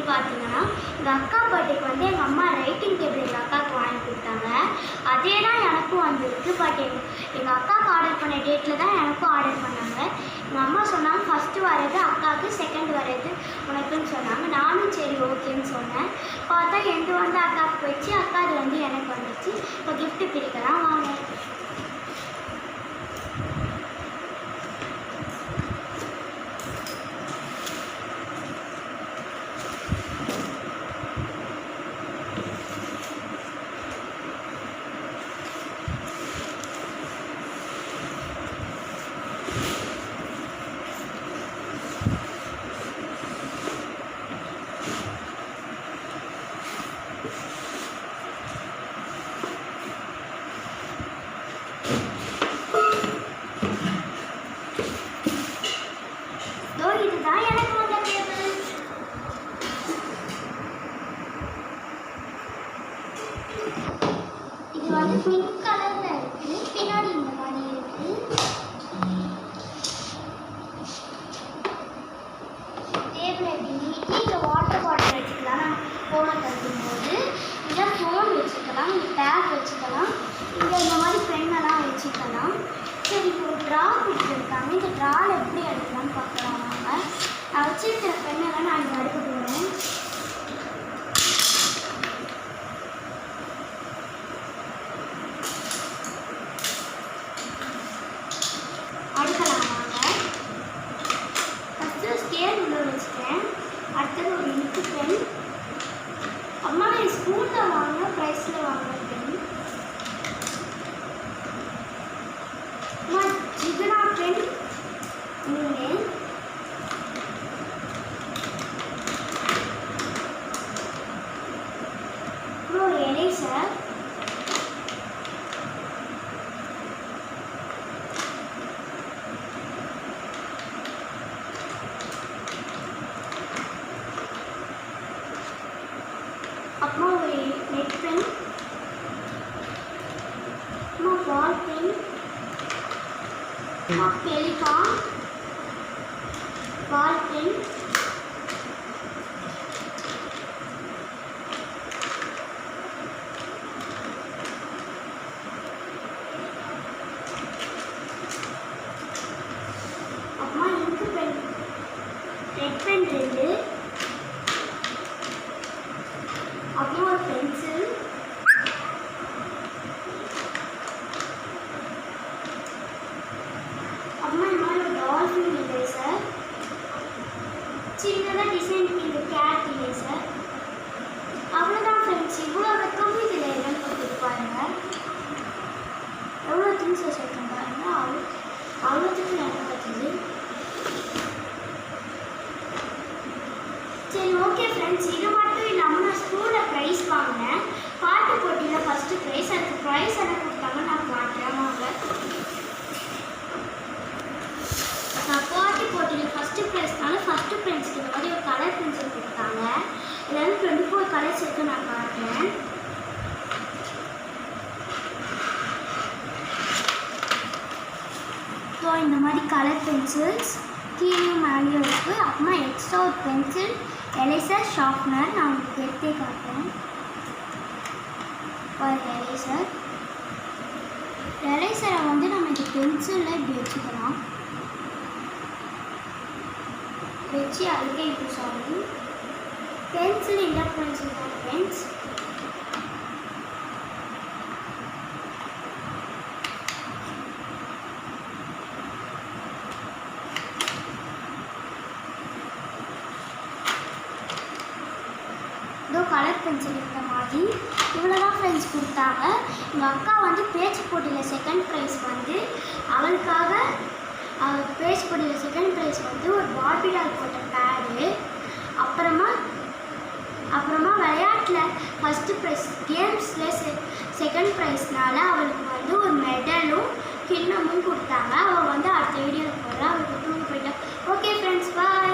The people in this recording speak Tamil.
பார்த்தீங்கன்னா எங்கள் அக்கா பர்த்டேக்கு வந்து எங்கள் அம்மா ரைட்டிங் டேபிள் எங்கள் அக்காவுக்கு வாங்கி கொடுத்தாங்க. அதே தான் எனக்கும் வந்திருக்கு. பட் எங்கள் அக்காவுக்கு ஆர்டர் பண்ண டேட்டில் தான் எனக்கும் ஆர்டர் பண்ணாங்க. எங்கள் அம்மா சொன்னாங்க ஃபஸ்ட்டு வர்றது அக்காவுக்கு, செகண்ட் வர்றது உனக்குன்னு சொன்னாங்க. நானும் சரி ஓகேன்னு சொன்னேன். பார்த்தா எந்த வந்து அக்காவுக்கு போயிடுச்சு, அக்கா அது வந்து எனக்கு வந்துச்சு. இப்போ கிஃப்ட்டு பிரிக்கலாம் வாங்க. இதுதான் எனக்கு வந்த டேபிள். இது வந்து பிங்க் கலர்ல இருக்கு. பின்னாடி இந்த மாதிரி இருக்கு. டேபிள் எப்படி நீட்டி இந்த வாட்டர் பாட்டில் வச்சுக்கலாம். நம்ம ஃபோனை கட்டும்போது இங்கே ஃபோன் வச்சுக்கலாம், இங்கே பேக் வச்சுக்கலாம், இங்கே இந்த மாதிரி பெண்ணெல்லாம் வச்சுக்கலாம். சரி, இப்போ ஒரு ட்ரா கொடுத்துருக்காங்க. இந்த ட்ராவில் எப்படி எடுக்கலாம்னு பார்க்கலாம் வாங்க. நான் வச்சுருக்கிற பெண்ணெல்லாம் நான் இங்கே அடுக்க போகிறேன். அடுக்கலாம் வாங்க. ஃபஸ்ட்டு ஸ்கேல் உள்ள வச்சுட்டேன். அடுத்தது ஒரு இங்கு பென். அம்மா நான் ஸ்கூலில் வாங்கின ப்ரைஸில் வாங்கின பென். அம்மா ஜிகனா பென் 3. அப்புறம் எரேசர். அப்புறம் ஒரு நெட் பென். அப்புறம் பால் பென். அப்புறம் பெலிகான் பால் பென். அப்புறமா இங்கு பென். Red pen 2. அப்புறம் ஒரு பென்சில். அப்புறமா இந்த மாதிரி ஒரு டால்ஃபின் எரேசர். சின்னதாக டிசைனுக்கு இந்த கேட் எரேசர். அவ்வளோதான் ஃப்ரெண்ட்ஸ். இவ்வளோ வெக்கம் இதில் என்னன்னு கொடுத்துருப்பாருங்க. எவ்வளோ திங்ஸ் வச்சுருக்கேன் பாருங்க. அவ்வளோத்துக்கு எனக்கு பார்த்தது. சரி ஓகே ஃப்ரெண்ட்ஸ், இது மட்டும் இல்லாமல் நான் ஸ்கூலில் ப்ரைஸ் வாங்கினேன். பாட்டு போட்டியில் ஃபஸ்ட்டு ப்ரைஸ். அதுக்கு ப்ரைஸ் என்ன கொடுத்தாங்க நான் காட்டுறேன் வாங்க. நான் பாட்டு போட்டியில் ஃபஸ்ட்டு ப்ரைஸ்னால ஃபஸ்ட்டு ப்ரைஸ்க்கு இந்த மாதிரி ஒரு கலர் பென்சில் கொடுத்தாங்க. இதில் வந்து 24 கலர்ஸ் இருக்குது. நான் காட்டுறேன். ஸோ இந்த மாதிரி கலர் பென்சில்ஸ் கீழே மேலேயும் இருக்குது. அப்புறமா எக்ஸ்ட்ரா ஒரு பென்சில், எரேசர், ஷார்ப்னர். நான் உங்களுக்கு எடுத்தே காட்டுறேன். ஒரு எரேசர். எரேசரை வந்து நம்ம இந்த பென்சிலில் இப்படி வச்சுக்கலாம். வச்சு அதுக்கே இப்போ சாரி பென்சில் இந்த பென்சில் தான் ஃப்ரெண்ட்ஸ். கலர் பென்சில் இந்த மாதிரி இவ்வளோ தான் ஃப்ரெண்ட்ஸ் கொடுத்தாங்க. எங்கள் அக்கா வந்து பேச்சு போட்டியில் செகண்ட் ப்ரைஸ் வந்து அவளுக்காக பேச்சு போட்டியில் செகண்ட் ப்ரைஸ் வந்து ஒரு பார்பி டால் போட்ட பேடு. அப்புறமா விளையாட்டில் ஃபஸ்ட்டு ப்ரைஸ், கேம்ஸில் செகண்ட் ப்ரைஸ்னால அவளுக்கு வந்து ஒரு மெடலும் கிண்ணமும் கொடுத்தாங்க. அவள் வந்து அடுத்த வீடியோவில் போடுறா. அவளுக்கு தூங்க போயிட்டா. ஓகே ஃப்ரெண்ட்ஸ், பாய்.